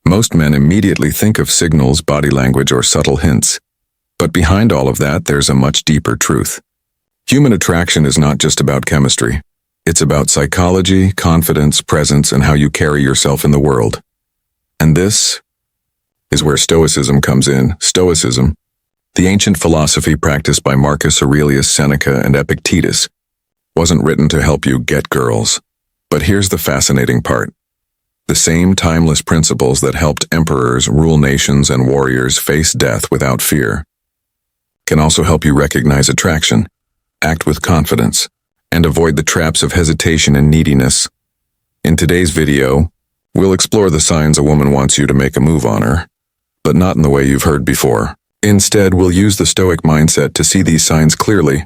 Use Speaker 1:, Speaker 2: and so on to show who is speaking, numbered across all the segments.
Speaker 1: Most men immediately think of signals, body language, or subtle hints. But behind all of that, there's a much deeper truth. Human attraction is not just about chemistry. It's about psychology, confidence, presence, and how you carry yourself in the world. And this is where Stoicism comes in. Stoicism, the ancient philosophy practiced by Marcus Aurelius Seneca and Epictetus, wasn't written to help you get girls. But here's the fascinating part. The same timeless principles that helped emperors rule nations and warriors face death without fear can also help you recognize attraction, act with confidence, and avoid the traps of hesitation and neediness. In today's video, we'll explore the signs a woman wants you to make a move on her, but not in the way you've heard before. Instead, we'll use the Stoic mindset to see these signs clearly,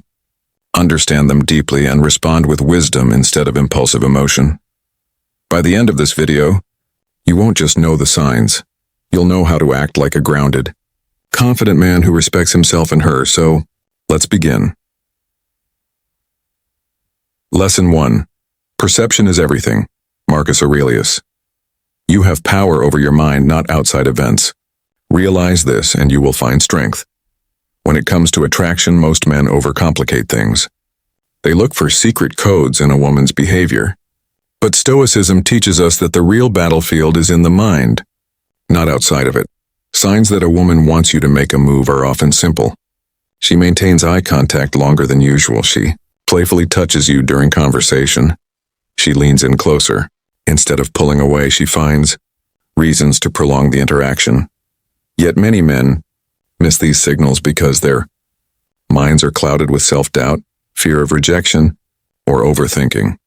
Speaker 1: understand them deeply, and respond with wisdom instead of impulsive emotion. By the end of this video, you won't just know the signs. You'll know how to act like a grounded, confident man who respects himself and her. So, let's begin. Lesson 1. Perception is everything. Marcus Aurelius. You have power over your mind, not outside events. Realize this and you will find strength. When it comes to attraction, most men overcomplicate things. They look for secret codes in a woman's behavior. But Stoicism teaches us that the real battlefield is in the mind, not outside of it. Signs that a woman wants you to make a move are often simple. She maintains eye contact longer than usual. She playfully touches you during conversation. She leans in closer. Instead of pulling away, she finds reasons to prolong the interaction. Yet many men miss these signals because their minds are clouded with self-doubt, fear of rejection, or overthinking.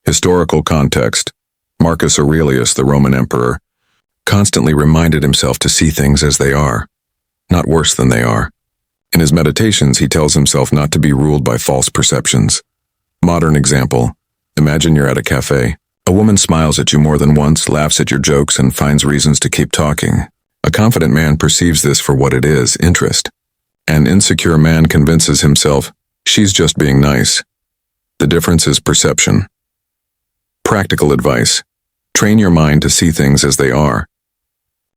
Speaker 1: Historical context. Marcus Aurelius, the Roman emperor, constantly reminded himself to see things as they are, not worse than they are. In his meditations, he tells himself not to be ruled by false perceptions. Modern example. Imagine you're at a cafe. A woman smiles at you more than once, laughs at your jokes, and finds reasons to keep talking. A confident man perceives this for what it is, interest. An insecure man convinces himself, she's just being nice. The difference is perception. Practical advice. Train your mind to see things as they are.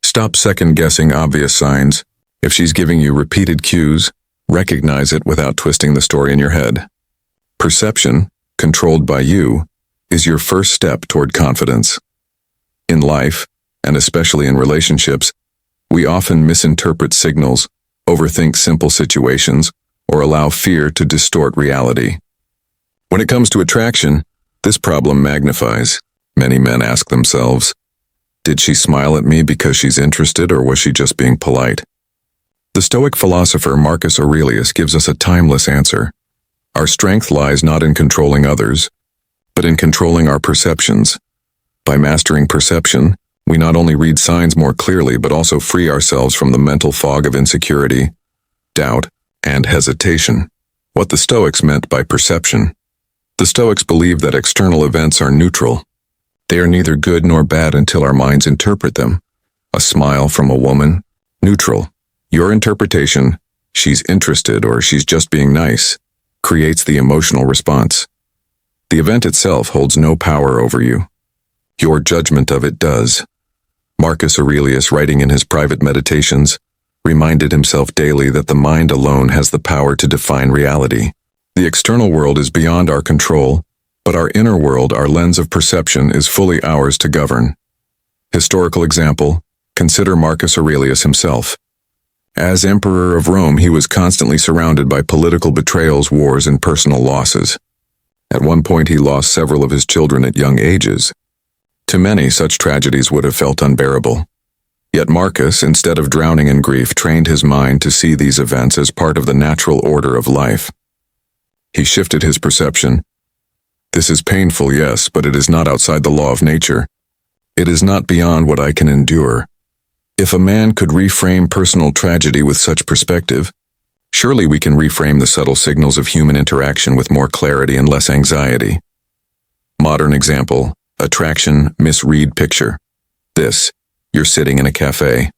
Speaker 1: Stop second-guessing obvious signs. If she's giving you repeated cues, recognize it without twisting the story in your head. Perception, controlled by you, is your first step toward confidence. In life, and especially in relationships, we often misinterpret signals, overthink simple situations, or allow fear to distort reality. When it comes to attraction, this problem magnifies. Many men ask themselves, did she smile at me because she's interested, or was she just being polite? The Stoic philosopher Marcus Aurelius gives us a timeless answer. Our strength lies not in controlling others, but in controlling our perceptions. By mastering perception, we not only read signs more clearly, but also free ourselves from the mental fog of insecurity, doubt, and hesitation. What the Stoics meant by perception. The Stoics believe that external events are neutral. They are neither good nor bad until our minds interpret them. A smile from a woman, neutral. Your interpretation, she's interested or she's just being nice, creates the emotional response. The event itself holds no power over you. Your judgment of it does. Marcus Aurelius, writing in his private meditations, reminded himself daily that the mind alone has the power to define reality. The external world is beyond our control, but our inner world, our lens of perception, is fully ours to govern. Historical example, consider Marcus Aurelius himself. As emperor of Rome, he was constantly surrounded by political betrayals, wars, and personal losses. At one point, he lost several of his children at young ages. To many, such tragedies would have felt unbearable. Yet Marcus, instead of drowning in grief, trained his mind to see these events as part of the natural order of life. He shifted his perception. This is painful, yes, but it is not outside the law of nature. It is not beyond what I can endure. If a man could reframe personal tragedy with such perspective, surely we can reframe the subtle signals of human interaction with more clarity and less anxiety. Modern example, attraction, misread picture. This, you're sitting in a cafe.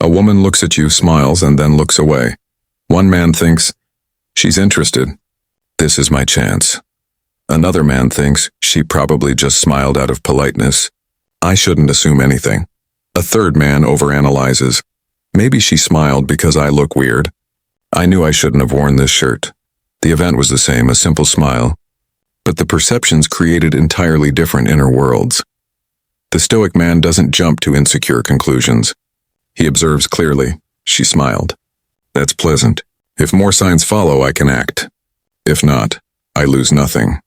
Speaker 1: A woman looks at you, smiles, and then looks away. One man thinks, she's interested. This is my chance. Another man thinks, she probably just smiled out of politeness. I shouldn't assume anything. A third man overanalyzes. Maybe she smiled because I look weird. I knew I shouldn't have worn this shirt. The event was the same, a simple smile. But the perceptions created entirely different inner worlds. The Stoic man doesn't jump to insecure conclusions. He observes clearly. She smiled. That's pleasant. If more signs follow, I can act. If not, I lose nothing.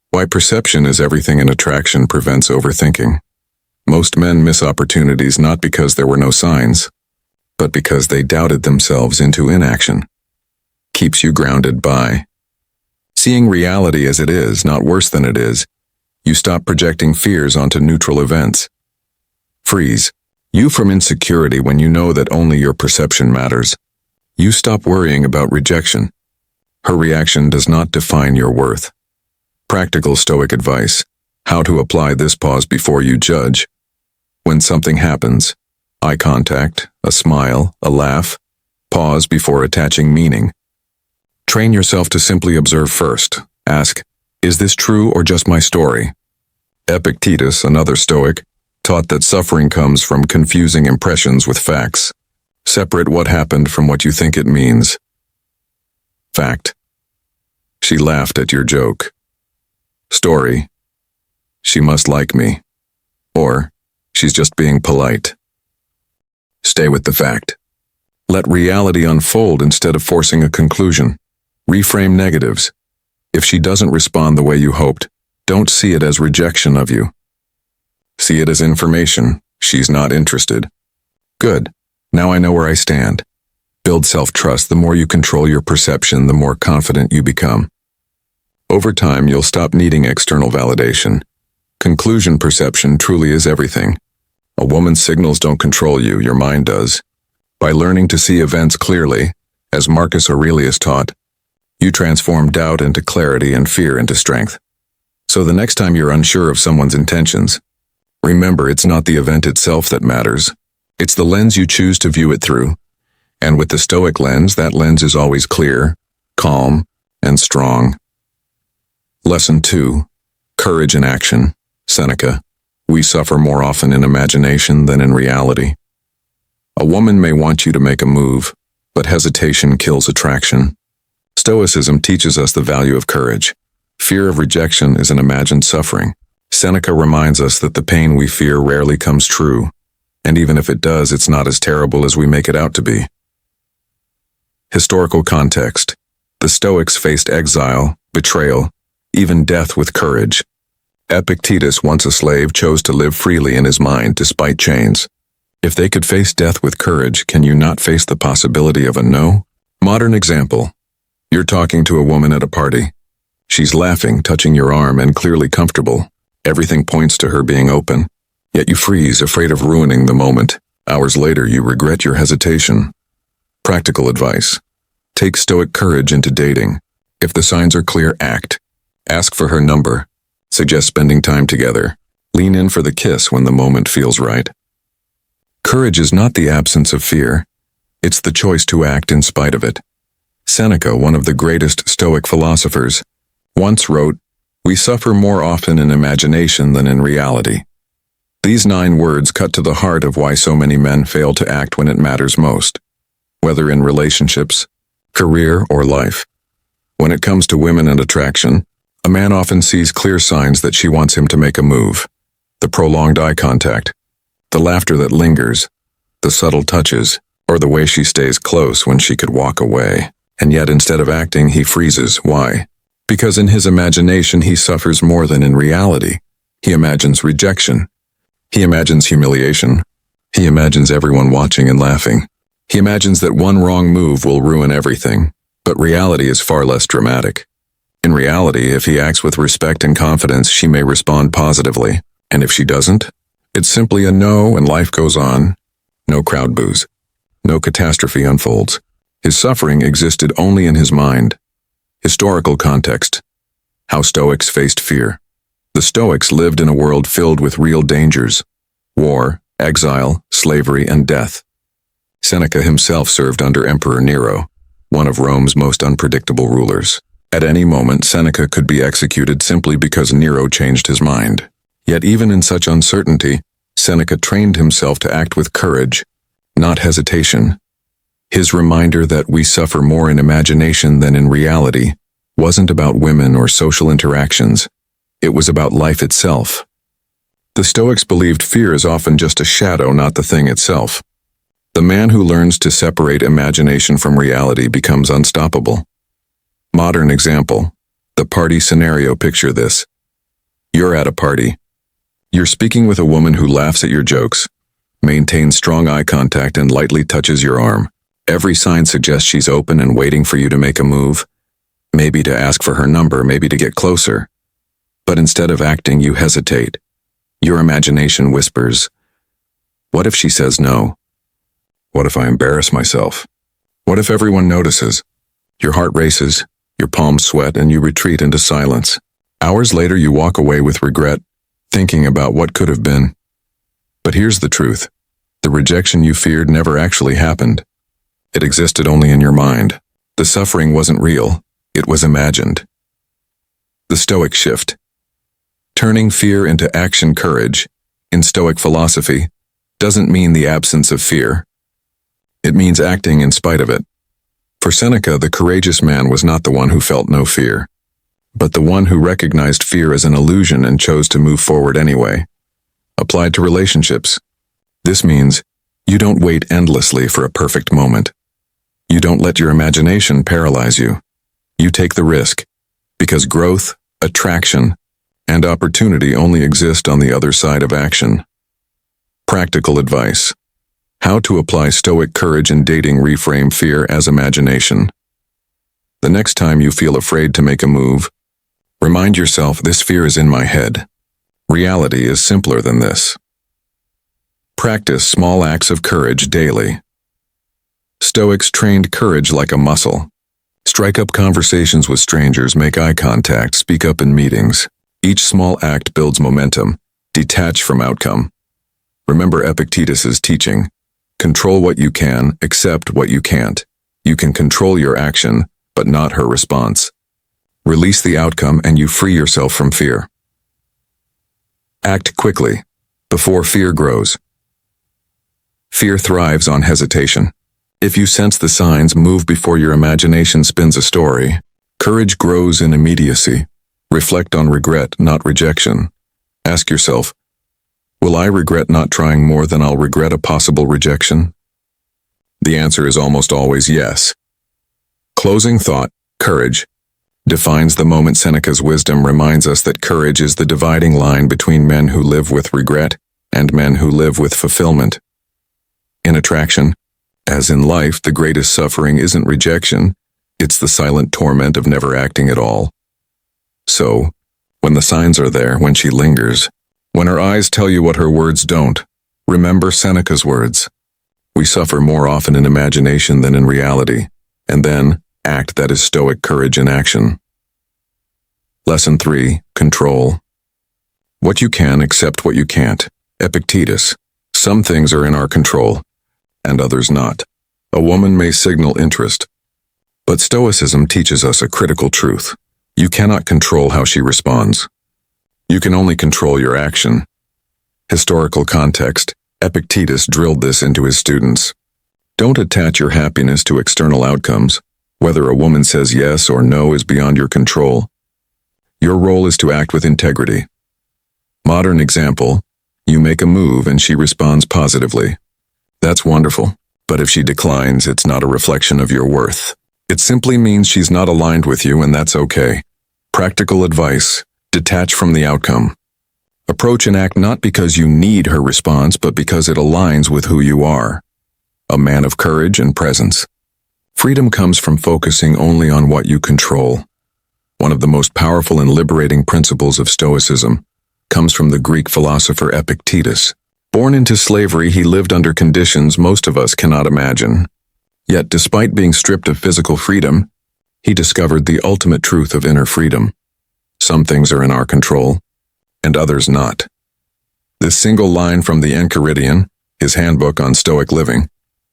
Speaker 1: Why perception is everything in attraction prevents overthinking. Most men miss opportunities not because there were no signs, but because they doubted themselves into inaction. Keeps you grounded by seeing reality as it is, not worse than it is. You stop projecting fears onto neutral events. Frees you from insecurity when you know that only your perception matters. You stop worrying about rejection. Her reaction does not define your worth. Practical Stoic advice. How to apply this: pause before you judge. When something happens, eye contact, a smile, a laugh, pause before attaching meaning. Train yourself to simply observe first. Ask, is this true or just my story? Epictetus, another Stoic, taught that suffering comes from confusing impressions with facts. Separate what happened from what you think it means. Fact. She laughed at your joke. Story. She must like me. Or, she's just being polite. Stay with the fact. Let reality unfold instead of forcing a conclusion. Reframe negatives. If she doesn't respond the way you hoped, don't see it as rejection of you. See it as information. She's not interested. Good. Now I know where I stand. Build self-trust. The more you control your perception, the more confident you become. Over time, you'll stop needing external validation. Conclusion perception truly is everything. A woman's signals don't control you, your mind does. By learning to see events clearly, as Marcus Aurelius taught, you transform doubt into clarity and fear into strength. So the next time you're unsure of someone's intentions, remember it's not the event itself that matters. It's the lens you choose to view it through. And with the Stoic lens, that lens is always clear, calm, and strong. Lesson 2. Courage in action. Seneca. We suffer more often in imagination than in reality. A woman may want you to make a move, but hesitation kills attraction. Stoicism teaches us the value of courage. Fear of rejection is an imagined suffering. Seneca reminds us that the pain we fear rarely comes true, and even if it does, it's not as terrible as we make it out to be. Historical context. The Stoics faced exile, betrayal, even death with courage. Epictetus, once a slave, chose to live freely in his mind despite chains. If they could face death with courage, can you not face the possibility of a no? Modern example. You're talking to a woman at a party. She's laughing, touching your arm, and clearly comfortable. Everything points to her being open. Yet you freeze, afraid of ruining the moment. Hours later, you regret your hesitation. Practical advice. Take Stoic courage into dating. If the signs are clear, act. Ask for her number. Suggest spending time together. Lean in for the kiss when the moment feels right. Courage is not the absence of fear. It's the choice to act in spite of it. Seneca, one of the greatest Stoic philosophers, once wrote, "We suffer more often in imagination than in reality." These 9 words cut to the heart of why so many men fail to act when it matters most, whether in relationships, career, or life. When it comes to women and attraction, a man often sees clear signs that she wants him to make a move. The prolonged eye contact, the laughter that lingers, the subtle touches, or the way she stays close when she could walk away. And yet instead of acting, he freezes. Why? Because in his imagination he suffers more than in reality. He imagines rejection. He imagines humiliation. He imagines everyone watching and laughing. He imagines that one wrong move will ruin everything. But reality is far less dramatic. In reality, if he acts with respect and confidence, she may respond positively. And if she doesn't, it's simply a no and life goes on. No crowd boos. No catastrophe unfolds. His suffering existed only in his mind. Historical context. How Stoics faced fear. The Stoics lived in a world filled with real dangers: war, exile, slavery, and death. Seneca himself served under Emperor Nero, one of Rome's most unpredictable rulers. At any moment, Seneca could be executed simply because Nero changed his mind. Yet even in such uncertainty, Seneca trained himself to act with courage, not hesitation. His reminder that we suffer more in imagination than in reality wasn't about women or social interactions. It was about life itself. The Stoics believed fear is often just a shadow, not the thing itself. The man who learns to separate imagination from reality becomes unstoppable. Modern example. The party scenario. Picture this. You're at a party. You're speaking with a woman who laughs at your jokes, maintains strong eye contact, and lightly touches your arm. Every sign suggests she's open and waiting for you to make a move, maybe to ask for her number, maybe to get closer. But instead of acting, you hesitate. Your imagination whispers, what if she says no? What if I embarrass myself? What if everyone notices? Your heart races, your palms sweat, and you retreat into silence. Hours later, you walk away with regret, thinking about what could have been. But here's the truth. The rejection you feared never actually happened. It existed only in your mind. The suffering wasn't real. It was imagined. The Stoic shift. Turning fear into action. Courage, in Stoic philosophy, doesn't mean the absence of fear. It means acting in spite of it. For Seneca, the courageous man was not the one who felt no fear, but the one who recognized fear as an illusion and chose to move forward anyway. Applied to relationships, this means you don't wait endlessly for a perfect moment. You don't let your imagination paralyze you. You take the risk, because growth, attraction, and opportunity only exist on the other side of action. Practical advice. How to apply Stoic courage in dating. Reframe fear as imagination. The next time you feel afraid to make a move, remind yourself, this fear is in my head. Reality is simpler than this. Practice small acts of courage daily. Stoics trained courage like a muscle. Strike up conversations with strangers, make eye contact, speak up in meetings. Each small act builds momentum. Detach from outcome. Remember Epictetus's teaching. Control what you can, accept what you can't. You can control your action, but not her response. Release the outcome and you free yourself from fear. Act quickly, before fear grows. Fear thrives on hesitation. If you sense the signs, move before your imagination spins a story. Courage grows in immediacy. Reflect on regret, not rejection. Ask yourself, will I regret not trying more than I'll regret a possible rejection? The answer is almost always yes. Closing thought. Courage defines the moment. Seneca's wisdom reminds us that courage is the dividing line between men who live with regret and men who live with fulfillment. In attraction, as in life, the greatest suffering isn't rejection, it's the silent torment of never acting at all. So, when the signs are there, when she lingers, when her eyes tell you what her words don't, remember Seneca's words. We suffer more often in imagination than in reality, and then act. That is Stoic courage in action. Lesson 3. Control. What you can, accept what you can't. Epictetus. Some things are in our control, and others not. A woman may signal interest, but Stoicism teaches us a critical truth. You cannot control how she responds. You can only control your action. Historical context. Epictetus drilled this into his students. Don't attach your happiness to external outcomes. Whether a woman says yes or no is beyond your control. Your role is to act with integrity. Modern example. You make a move and she responds positively. That's wonderful. But if she declines, it's not a reflection of your worth. It simply means she's not aligned with you, and that's okay. Practical advice. Detach from the outcome. Approach and act not because you need her response, but because it aligns with who you are. A man of courage and presence. Freedom comes from focusing only on what you control. One of the most powerful and liberating principles of Stoicism comes from the Greek philosopher Epictetus. Born into slavery, he lived under conditions most of us cannot imagine. Yet, despite being stripped of physical freedom, he discovered the ultimate truth of inner freedom. Some things are in our control, and others not. This single line from the Enchiridion, his handbook on Stoic living,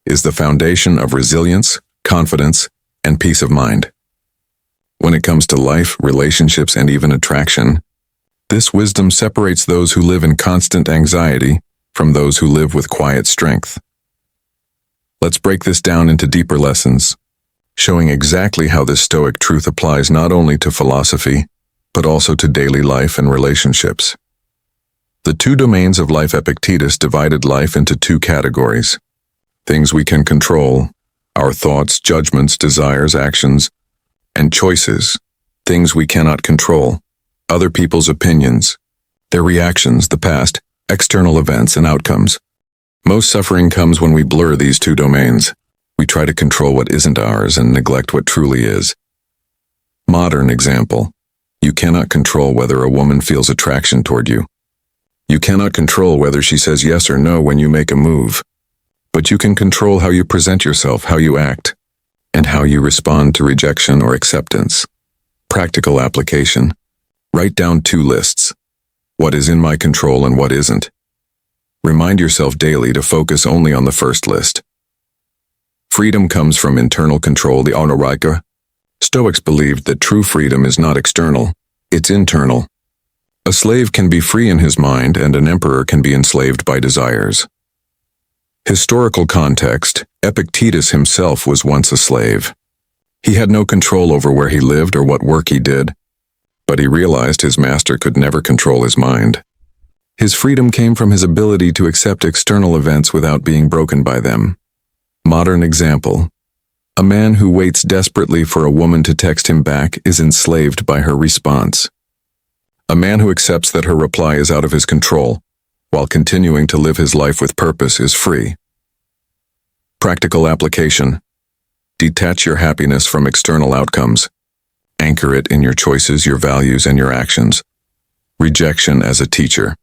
Speaker 1: is the foundation of resilience, confidence, and peace of mind. When it comes to life, relationships, and even attraction, this wisdom separates those who live in constant anxiety from those who live with quiet strength. Let's break this down into deeper lessons, showing exactly how this Stoic truth applies not only to philosophy, but also to daily life and relationships. The two domains of life. Epictetus divided life into two categories: things we can control, our thoughts, judgments, desires, actions, and choices; things we cannot control, other people's opinions, their reactions, the past, external events, and outcomes. Most suffering comes when we blur these two domains. We try to control what isn't ours and neglect what truly is. Modern example. You cannot control whether a woman feels attraction toward you. You cannot control whether she says yes or no when you make a move. But you can control how you present yourself, how you act, and how you respond to rejection or acceptance. Practical application. Write down two lists: what is in my control and what isn't. Remind yourself daily to focus only on the first list. Freedom comes from internal control. The Stoics. Stoics believed that true freedom is not external, it's internal. A slave can be free in his mind, and an emperor can be enslaved by desires. Historical context. Epictetus himself was once a slave. He had no control over where he lived or what work he did, but he realized his master could never control his mind. His freedom came from his ability to accept external events without being broken by them. Modern example. A man who waits desperately for a woman to text him back is enslaved by her response. A man who accepts that her reply is out of his control, while continuing to live his life with purpose, is free. Practical application. Detach your happiness from external outcomes. Anchor it in your choices, your values, and your actions. Rejection as a teacher.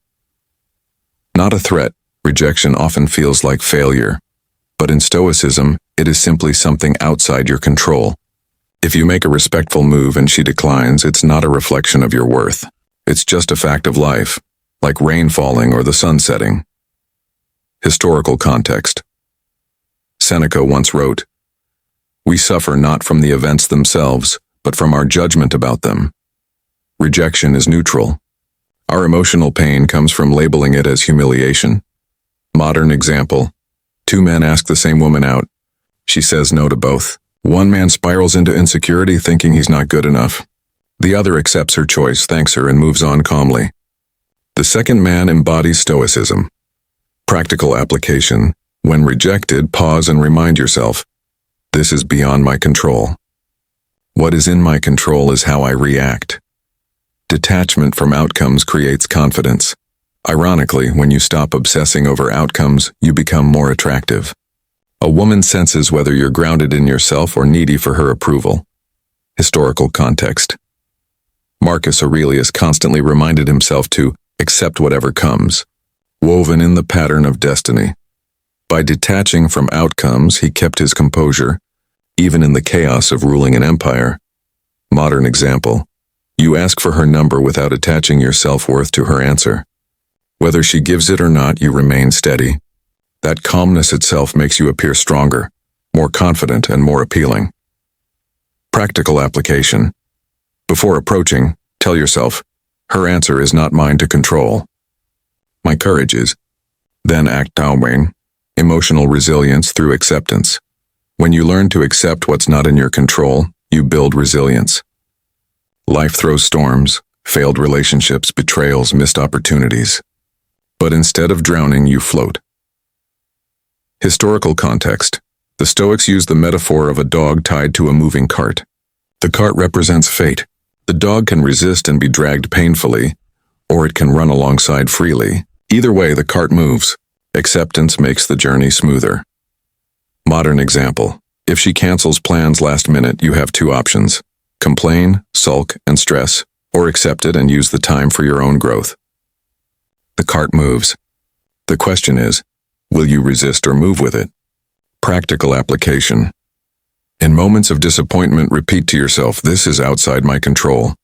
Speaker 1: Not a threat, rejection often feels like failure. But in Stoicism, it is simply something outside your control. If you make a respectful move and she declines, it's not a reflection of your worth. It's just a fact of life, like rain falling or the sun setting. Historical context. Seneca once wrote, "We suffer not from the events themselves, but from our judgment about them." Rejection is neutral. Our emotional pain comes from labeling it as humiliation. Modern example. Two men ask the same woman out. She says no to both. One man spirals into insecurity, thinking he's not good enough. The other accepts her choice, thanks her, and moves on calmly. The second man embodies Stoicism. Practical application. When rejected, pause and remind yourself, this is beyond my control. What is in my control is how I react. Detachment from outcomes creates confidence. Ironically, when you stop obsessing over outcomes, you become more attractive. A woman senses whether you're grounded in yourself or needy for her approval. Historical context. Marcus Aurelius constantly reminded himself to accept whatever comes, woven in the pattern of destiny. By detaching from outcomes, he kept his composure, even in the chaos of ruling an empire. Modern example. You ask for her number without attaching your self-worth to her answer. Whether she gives it or not, you remain steady. That calmness itself makes you appear stronger, more confident, and more appealing. Practical application. Before approaching, tell yourself, her answer is not mine to control. My courage is. Then act downward. Emotional resilience through acceptance. When you learn to accept what's not in your control, you build resilience. Life throws storms, failed relationships, betrayals, missed opportunities. But instead of drowning, you float. Historical context. The Stoics used the metaphor of a dog tied to a moving cart. The cart represents fate. The dog can resist and be dragged painfully, or it can run alongside freely. Either way, the cart moves. Acceptance makes the journey smoother. Modern example. If she cancels plans last minute, you have two options: complain, sulk, and stress, or accept it and use the time for your own growth. The cart moves. The question is, will you resist or move with it? Practical application. In moments of disappointment, repeat to yourself, this is outside my control.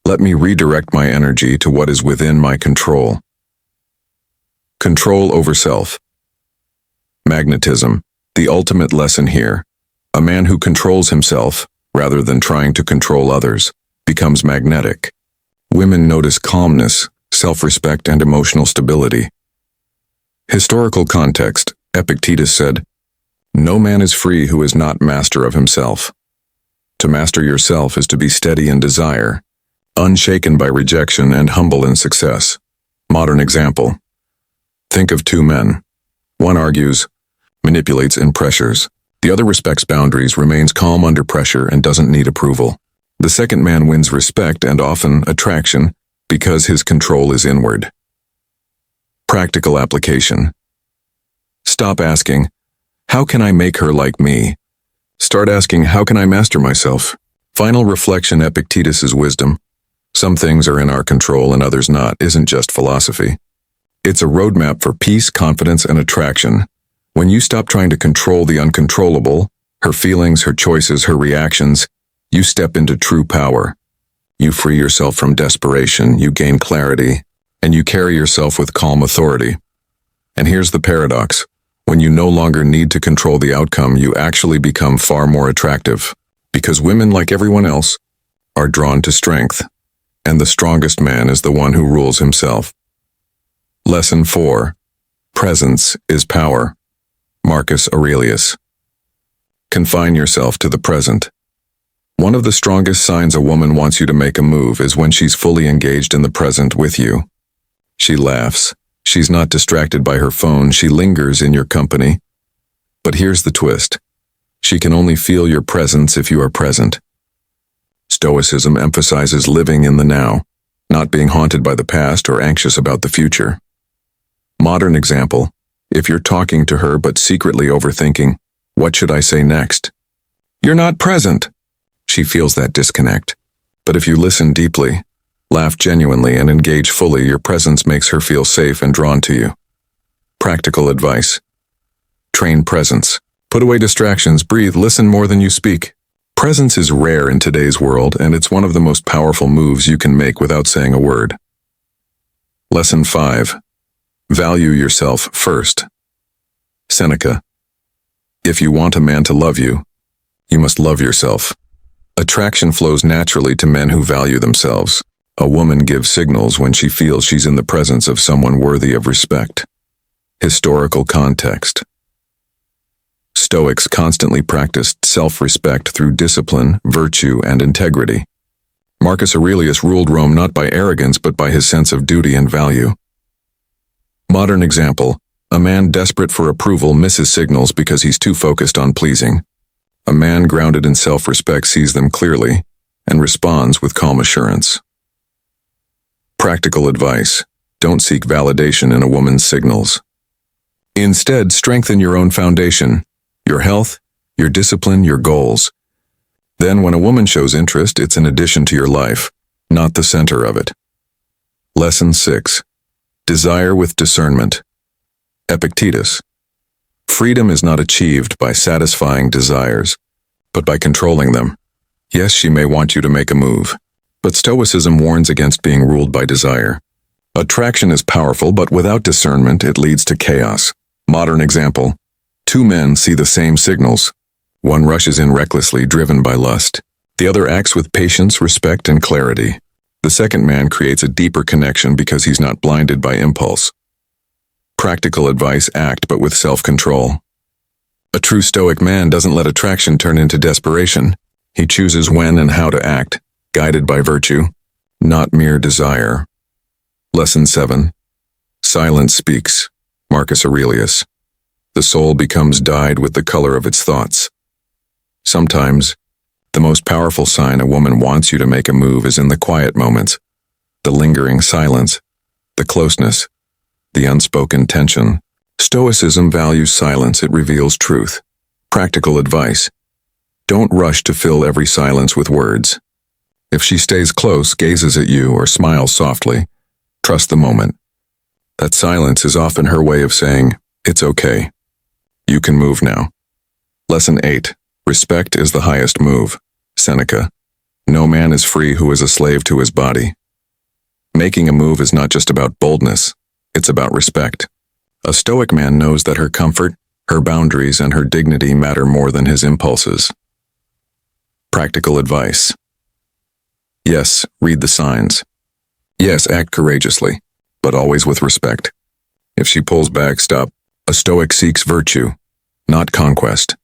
Speaker 1: Let me redirect my energy to what is within my control. Control over self. Magnetism. The ultimate lesson here. A man who controls himself, rather than trying to control others, becomes magnetic. Women notice calmness, self-respect, and emotional stability. Historical context. Epictetus said, "No man is free who is not master of himself." To master yourself is to be steady in desire, unshaken by rejection, and humble in success. Modern example. Think of two men. One argues, manipulates in pressures. The other respects boundaries, remains calm under pressure, and doesn't need approval. The second man wins respect and often attraction because his control is inward. Practical application. Stop asking, "How can I make her like me?" Start asking, "How can I master myself?" Final reflection. Epictetus's wisdom. Some things are in our control and others not isn't just philosophy. It's a roadmap for peace, confidence, and attraction. When you stop trying to control the uncontrollable, her feelings, her choices, her reactions, you step into true power. You free yourself from desperation, you gain clarity, and you carry yourself with calm authority. And here's the paradox. When you no longer need to control the outcome, you actually become far more attractive. Because women, like everyone else, are drawn to strength. And the strongest man is the one who rules himself. Lesson 4. Presence is power. Marcus Aurelius. Confine yourself to the present. One of the strongest signs a woman wants you to make a move is when she's fully engaged in the present with you. She laughs. She's not distracted by her phone. She lingers in your company. But here's the twist. She can only feel your presence if you are present. Stoicism emphasizes living in the now, not being haunted by the past or anxious about the future. Modern example. If you're talking to her but secretly overthinking, "What should I say next?" You're not present. She feels that disconnect. But if you listen deeply, laugh genuinely, and engage fully, your presence makes her feel safe and drawn to you. Practical advice. Train presence. Put away distractions, breathe, listen more than you speak. Presence is rare in today's world, and it's one of the most powerful moves you can make without saying a word. Lesson 5. Value yourself first. Seneca. If you want a man to love you, you must love yourself. Attraction flows naturally to men who value themselves. A woman gives signals when she feels she's in the presence of someone worthy of respect. Historical context. Stoics constantly practiced self-respect through discipline, virtue, and integrity. Marcus Aurelius ruled Rome not by arrogance but by his sense of duty and value. Modern example. A man desperate for approval misses signals because he's too focused on pleasing. A man grounded in self-respect sees them clearly and responds with calm assurance. Practical advice. Don't seek validation in a woman's signals. Instead, strengthen your own foundation, your health, your discipline, your goals. Then when a woman shows interest, it's an addition to your life, not the center of it. Lesson 6. Desire with discernment. Epictetus. Freedom is not achieved by satisfying desires, but by controlling them. Yes, she may want you to make a move, but Stoicism warns against being ruled by desire. Attraction is powerful, but without discernment, it leads to chaos. Modern example. Two men see the same signals. One rushes in recklessly, driven by lust. The other acts with patience, respect, and clarity. The second man creates a deeper connection because he's not blinded by impulse. Practical advice. Act, but with self-control. A true Stoic man doesn't let attraction turn into desperation. He chooses when and how to act, guided by virtue, not mere desire. Lesson 7. Silence speaks. Marcus Aurelius. The soul becomes dyed with the color of its thoughts. Sometimes, the most powerful sign a woman wants you to make a move is in the quiet moments, the lingering silence, the closeness, the unspoken tension. Stoicism values silence. It reveals truth. Practical advice. Don't rush to fill every silence with words. If she stays close, gazes at you, or smiles softly, trust the moment. That silence is often her way of saying, "It's okay. You can move now." Lesson 8. Respect is the highest move. Seneca. No man is free who is a slave to his body. Making a move is not just about boldness. It's about respect. A Stoic man knows that her comfort, her boundaries, and her dignity matter more than his impulses. Practical advice. Yes, read the signs. Yes, act courageously, but always with respect. If she pulls back, stop. A Stoic seeks virtue, not conquest.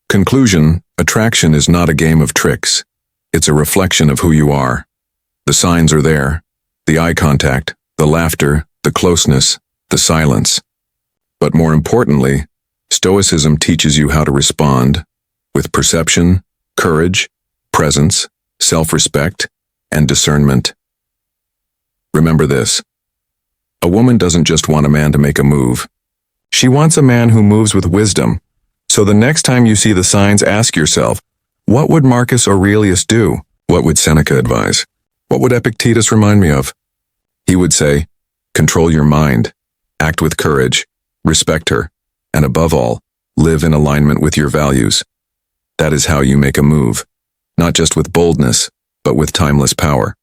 Speaker 1: Conclusion: attraction is not a game of tricks. It's a reflection of who you are. The signs are there: the eye contact, the laughter, the closeness, the silence. But more importantly, Stoicism teaches you how to respond with perception, courage, presence, self-respect, and discernment. Remember this: a woman doesn't just want a man to make a move. She wants a man who moves with wisdom. So the next time you see the signs, ask yourself, what would Marcus Aurelius do? What would Seneca advise? What would Epictetus remind me of? He would say, control your mind, act with courage, respect her, and above all, live in alignment with your values. That is how you make a move, not just with boldness, but with timeless power.